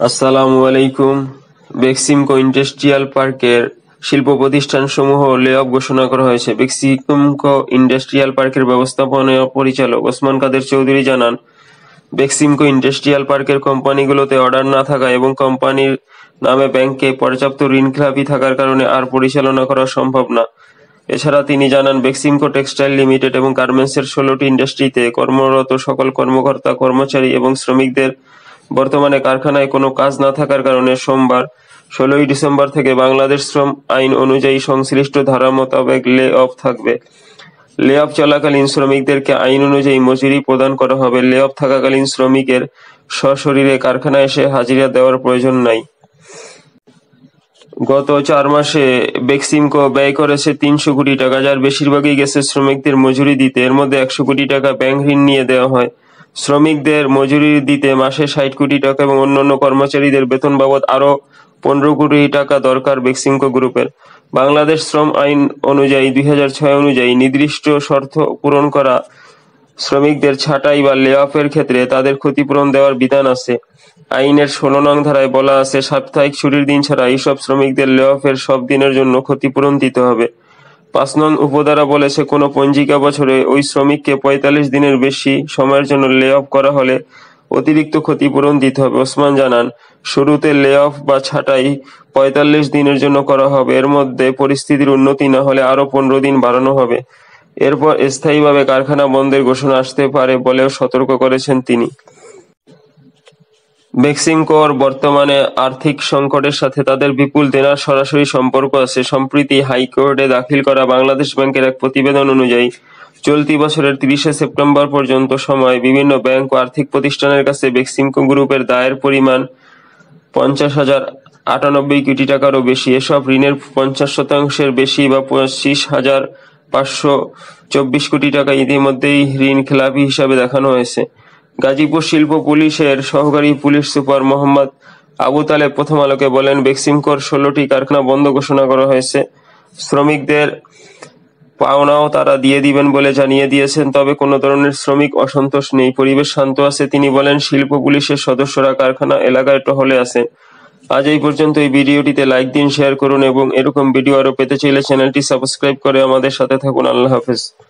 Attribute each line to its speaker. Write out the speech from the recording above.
Speaker 1: আসসালামু আলাইকুম। বেক্সিমকো ইন্ডাস্ট্রিয়াল পার্কের শিল্প প্রতিষ্ঠানসমূহ লে-অফ ঘোষণা করা হয়েছে। বেক্সিমকো ইন্ডাস্ট্রিয়াল পার্কের ব্যবস্থাপনা পরিচালক ওসমান কাদের চৌধুরী জানান, বেক্সিমকো ইন্ডাস্ট্রিয়াল পার্কের কোম্পানিগুলোতে অর্ডার না থাকা এবং কোম্পানির নামে ব্যাংকে পর্যাপ্ত ঋণখেলাপি থাকার কারণে আর পরিচালনা করা সম্ভব না। এছাড়া তিনি জানান, বেক্সিমকো টেক্সটাইল লিমিটেড এবং গার্মেন্টসের ১৬টি ইন্ডাস্ট্রিতে কর্মরত সকল কর্মকর্তা, কর্মচারী এবং শ্রমিকদের বর্তমানে কারখানায় কোনো কাজ না থাকার কারণে সোমবার ১৬ই ডিসেম্বর থেকে বাংলাদেশ শ্রম আইন অনুযায়ী সংশ্লিষ্ট ধারা মোতাবেক লে-অফ থাকবে। লে-অফ চলাকালীন শ্রমিকদেরকে আইন অনুযায়ী মজুরি প্রদান করা হবে। লে-অফ থাকাকালীন শ্রমিকের সশরীরে কারখানায় এসে হাজিরা দেওয়ার প্রয়োজন নাই। গত ৪ মাসে বেক্সিমকো ব্যয় করেছে ৩০০ কোটি টাকা, যার বেশিরভাগই গেছে শ্রমিকদের মজুরি দিতে। এর মধ্যে ১০০ কোটি টাকা ব্যাংক ঋণ নিয়ে দেওয়া হয়। শ্রমিকদের মজুরি দিতে মাসে ৬০ কোটি টাকা এবং অন্যান্য কর্মচারীদের বেতন বাবদ আরও ১৫ কোটি টাকা দরকার বেক্সিমকো গ্রুপের। বাংলাদেশ শ্রম আইন অনুযায়ী ২০০৬ অনুযায়ী নির্দিষ্ট শর্ত পূরণ করা শ্রমিকদের ছাঁটাই বা লে-অফের ক্ষেত্রে তাদের ক্ষতিপূরণ দেওয়ার বিধান আছে। আইনের ১৬ নং ধারায় বলা আছে, সাপ্তাহিক ছুটির দিন ছাড়া এইসব শ্রমিকদের লে-অফের সব দিনের জন্য ক্ষতিপূরণ দিতে হবে। ৫ নং উপধারা বলেছে, কোনো পঞ্জিকা বছরে ওই শ্রমিককে ৪৫ দিনের বেশি সময়ের জন্য লে-অফ করা হলে অতিরিক্ত ক্ষতিপূরণ দিতে হবে। ওসমান জানান, শুরুতে লে-অফ বা ছাঁটাই ৪৫ দিনের জন্য করা হবে। এর মধ্যে পরিস্থিতির উন্নতি না হলে আরও ১৫ দিন বাড়ানো হবে। এরপর স্থায়ীভাবে কারখানা বন্ধের ঘোষণা আসতে পারে বলেও সতর্ক করেছেন তিনি। বেক্সিমকোর বর্তমানে আর্থিক সংকটের সাথে তাদের বিপুল দেনার সরাসরি সম্পর্ক আছে। সম্প্রতি হাইকোর্টে দাখিল করা বাংলাদেশ ব্যাংকের এক প্রতিবেদন অনুযায়ী চলতি বছরের ৩০শে সেপ্টেম্বর পর্যন্ত সময়ে বিভিন্ন ব্যাংক ও আর্থিক প্রতিষ্ঠানের কাছে বেক্সিমকো গ্রুপের দায়ের পরিমাণ ৫০,০৯৮ কোটি টাকারও বেশি। এসব ঋণের ৫০% বেশি বা ২৫,৫২৪ কোটি টাকা ইতিমধ্যেই ঋণখেলাপি হিসাবে দেখানো হয়েছে। গাজীপুর শিল্প পুলিশের সহকারী পুলিশ সুপার মোহাম্মদ আবু তালেব প্রথম আলোকে বলেন, বেক্সিমকোর ১৬টি কারখানা বন্ধ ঘোষণা করা হয়েছে। শ্রমিকদের পাওনাও তারা দিয়ে দিবেন বলে জানিয়ে দিয়েছেন, তবে কোনো ধরনের শ্রমিক অসন্তোষ নেই, পরিবেশ শান্ত আছে। তিনি বলেন, শিল্প পুলিশের সদস্যরা কারখানা এলাকায় টহলে আছেন। আজ এই পর্যন্ত। এই ভিডিওটিতে লাইক দিন, শেয়ার করুন এবং এরকম ভিডিও আরও পেতে চাইলে চ্যানেলটি সাবস্ক্রাইব করে আমাদের সাথে থাকুন। আল্লাহ হাফেজ।